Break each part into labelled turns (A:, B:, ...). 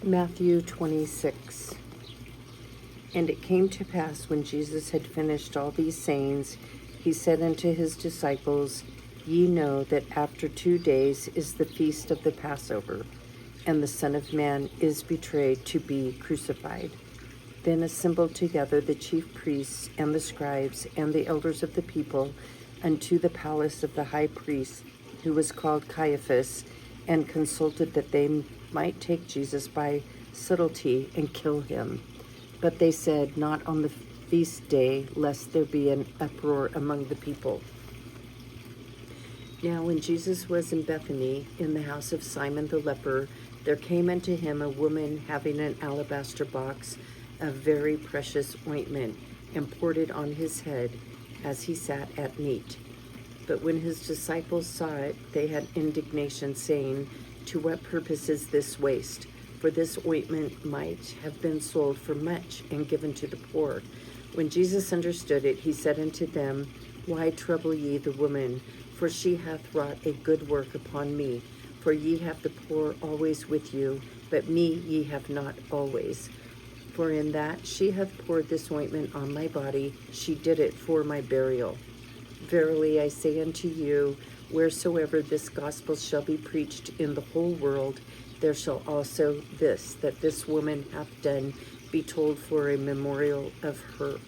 A: Matthew 26. And it came to pass, when Jesus had finished all these sayings, he said unto his disciples, Ye know that after 2 days is the feast of the Passover, and the Son of Man is betrayed to be crucified. Then assembled together the chief priests and the scribes and the elders of the people unto the palace of the high priest, who was called Caiaphas, and consulted that they might take Jesus by subtlety and kill him. But they said, Not on the feast day, lest there be an uproar among the people. Now when Jesus was in Bethany, in the house of Simon the leper, there came unto him a woman having an alabaster box of very precious ointment, and poured it on his head as he sat at meat. But when his disciples saw it, they had indignation, saying, To what purpose is this waste? For this ointment might have been sold for much and given to the poor. When Jesus understood it, he said unto them, Why trouble ye the woman? For she hath wrought a good work upon me. For ye have the poor always with you, but me ye have not always. For in that she hath poured this ointment on my body, she did it for my burial. Verily I say unto you, wheresoever this gospel shall be preached in the whole world, there shall also this, that this woman hath done, be told for a memorial of her.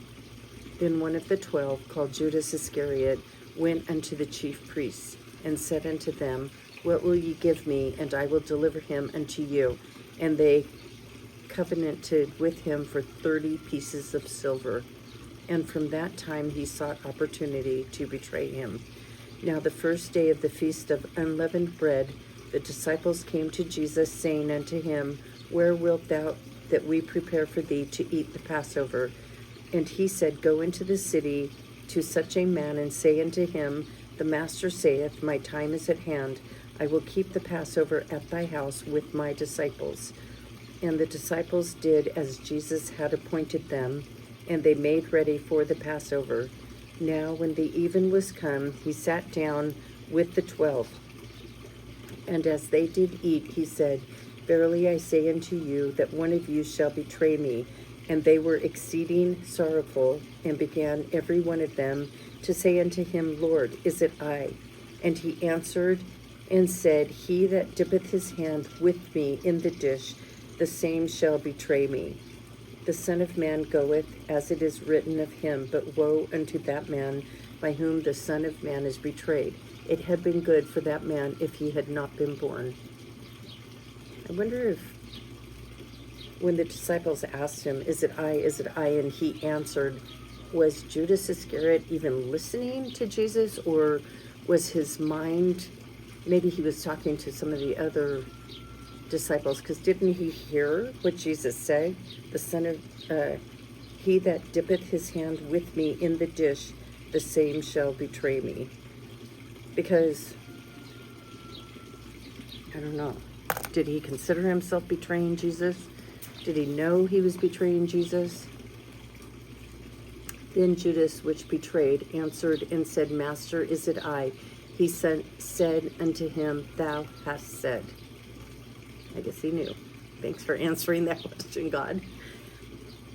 A: Then one of the 12, called Judas Iscariot, went unto the chief priests, and said unto them, What will ye give me, and I will deliver him unto you? And they covenanted with him for 30 pieces of silver. And from that time he sought opportunity to betray him. Now the first day of the feast of unleavened bread, the disciples came to Jesus, saying unto him, Where wilt thou that we prepare for thee to eat the Passover? And he said, Go into the city to such a man, and say unto him, The Master saith, My time is at hand. I will keep the Passover at thy house with my disciples. And the disciples did as Jesus had appointed them, and they made ready for the Passover. Now when the even was come, he sat down with the 12. And as they did eat, he said, Verily I say unto you, that one of you shall betray me. And they were exceeding sorrowful, and began every one of them to say unto him, Lord, is it I? And he answered and said, He that dippeth his hand with me in the dish, the same shall betray me. The Son of Man goeth, as it is written of him, but woe unto that man by whom the Son of Man is betrayed. It had been good for that man if he had not been born. I wonder if when the disciples asked him, Is it I, is it I? And he answered, was Judas Iscariot even listening to Jesus, or was his mind, maybe he was talking to some of the other disciples, because didn't he hear what Jesus said? The son of, he that dippeth his hand with me in the dish, the same shall betray me. Because, I don't know, did he consider himself betraying Jesus? Did he know he was betraying Jesus? Then Judas, which betrayed, answered and said, Master, is it I? He said unto him, Thou hast said. I guess he knew. Thanks for answering that question, God.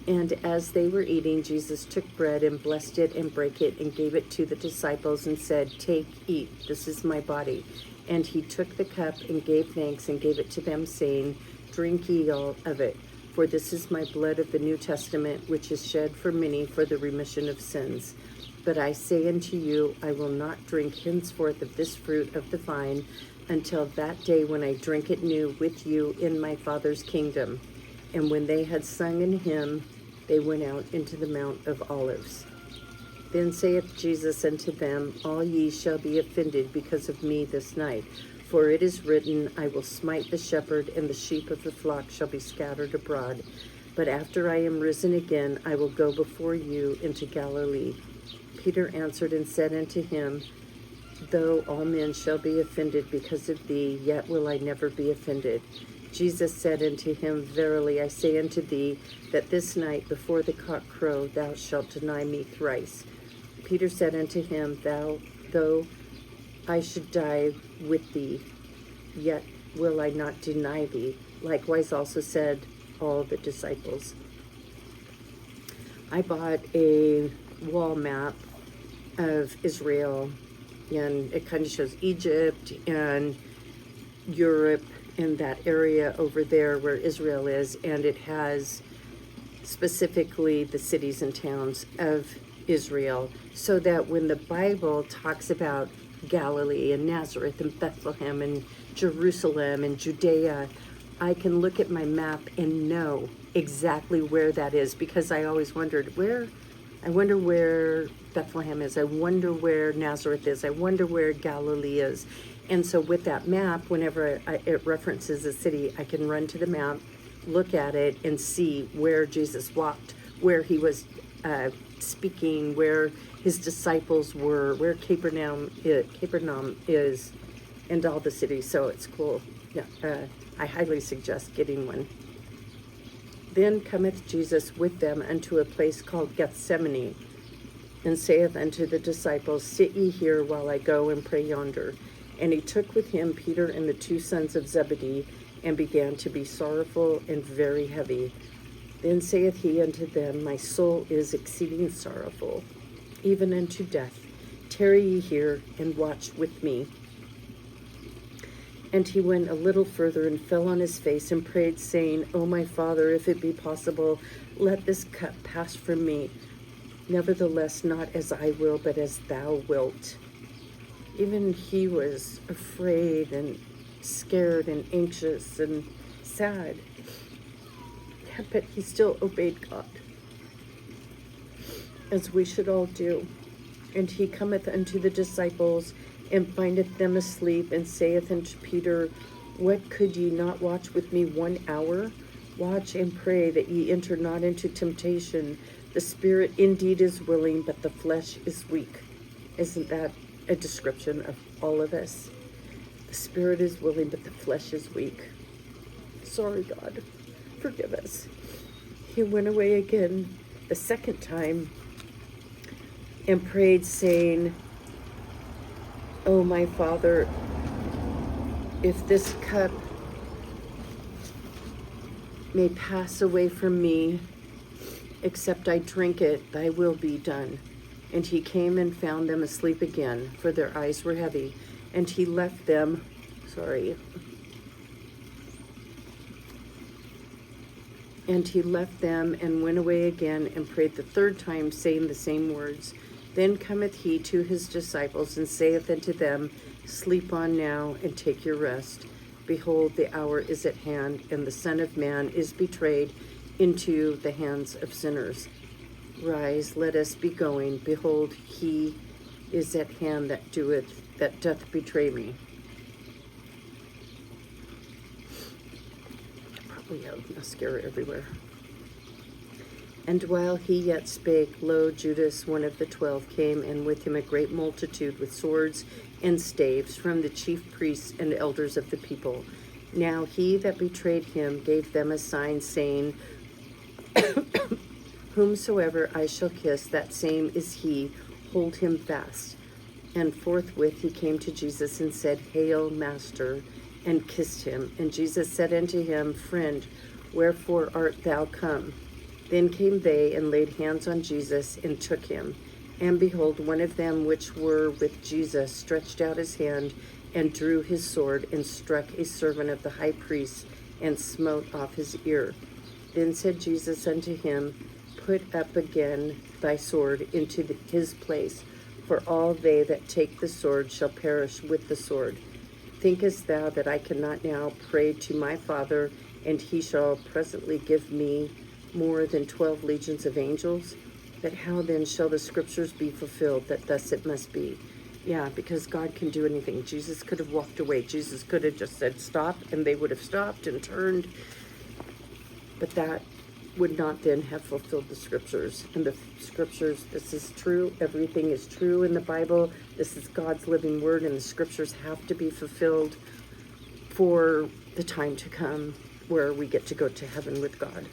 A: And as they were eating, Jesus took bread and blessed it and brake it and gave it to the disciples and said, Take, eat, this is my body. And he took the cup and gave thanks and gave it to them, saying, Drink ye all of it, for this is my blood of the New Testament, which is shed for many for the remission of sins. But I say unto you, I will not drink henceforth of this fruit of the vine until that day when I drink it new with you in my Father's kingdom. And when they had sung an hymn, they went out into the Mount of Olives. Then saith Jesus unto them, All ye shall be offended because of me this night. For it is written, I will smite the shepherd, and the sheep of the flock shall be scattered abroad. But after I am risen again, I will go before you into Galilee. Peter answered and said unto him, Though all men shall be offended because of thee, yet will I never be offended. Jesus said unto him, Verily I say unto thee, that this night before the cock crow thou shalt deny me thrice. Peter said unto him, Though I should die with thee, yet will I not deny thee. Likewise also said all the disciples. I bought a wall map of Israel, and it kind of shows Egypt and Europe in that area over there where Israel is, and it has specifically the cities and towns of Israel, so that when the Bible talks about Galilee and Nazareth and Bethlehem and Jerusalem and Judea, I can look at my map and know exactly where that is, because I always wondered I wonder where Bethlehem is, I wonder where Nazareth is, I wonder where Galilee is. And so with that map, whenever it references a city, I can run to the map, look at it, and see where Jesus walked, where he was speaking, where his disciples were, where Capernaum is, and all the cities. So it's cool. Yeah, I highly suggest getting one. Then cometh Jesus with them unto a place called Gethsemane, and saith unto the disciples, Sit ye here while I go and pray yonder. And he took with him Peter and the two sons of Zebedee, and began to be sorrowful and very heavy. Then saith he unto them, My soul is exceeding sorrowful, even unto death. Tarry ye here, and watch with me. And he went a little further, and fell on his face, and prayed, saying, O my Father, if it be possible, let this cup pass from me. Nevertheless, not as I will, but as thou wilt. Even he was afraid and scared and anxious and sad. But he still obeyed God, as we should all do. And he cometh unto the disciples, and findeth them asleep, and saith unto Peter, What, could ye not watch with me 1 hour? Watch and pray that ye enter not into temptation. The spirit indeed is willing, but the flesh is weak. Isn't that a description of all of us? The spirit is willing, but the flesh is weak. Sorry, God. Forgive us. He went away again the second time, and prayed, saying, O my Father, if this cup may pass away from me, except I drink it, thy will be done. And he came and found them asleep again, for their eyes were heavy. And he left them, And he left them, and went away again, and prayed the third time, saying the same words. Then cometh he to his disciples, and saith unto them, Sleep on now, and take your rest. Behold, the hour is at hand, and the Son of Man is betrayed into the hands of sinners. Rise, let us be going. Behold, he is at hand that doth betray me. Probably have mascara everywhere. And while he yet spake, lo, Judas, one of the 12, came, and with him a great multitude with swords and staves from the chief priests and elders of the people. Now he that betrayed him gave them a sign, saying, Whomsoever I shall kiss, that same is he, hold him fast. And forthwith he came to Jesus, and said, Hail, Master, and kissed him. And Jesus said unto him, Friend, wherefore art thou come? Then came they, and laid hands on Jesus, and took him. And behold, one of them which were with Jesus stretched out his hand, and drew his sword, and struck a servant of the high priest, and smote off his ear. Then said Jesus unto him, Put up again thy sword into his place, for all they that take the sword shall perish with the sword. Thinkest thou that I cannot now pray to my Father, and he shall presently give me more than 12 legions of angels? But how then shall the scriptures be fulfilled, that thus it must be? Yeah, because God can do anything. Jesus could have walked away. Jesus could have just said, stop, and they would have stopped and turned. But that would not then have fulfilled the scriptures. And the scriptures, this is true. Everything is true in the Bible. This is God's living word, and the scriptures have to be fulfilled for the time to come where we get to go to heaven with God.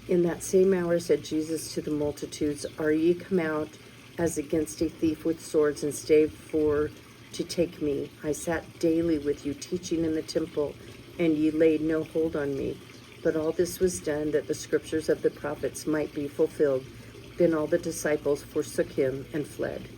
A: In that same hour said Jesus to the multitudes, Are ye come out as against a thief with swords and staves for to take me? I sat daily with you, teaching in the temple, and ye laid no hold on me. But all this was done that the scriptures of the prophets might be fulfilled. Then all the disciples forsook him and fled.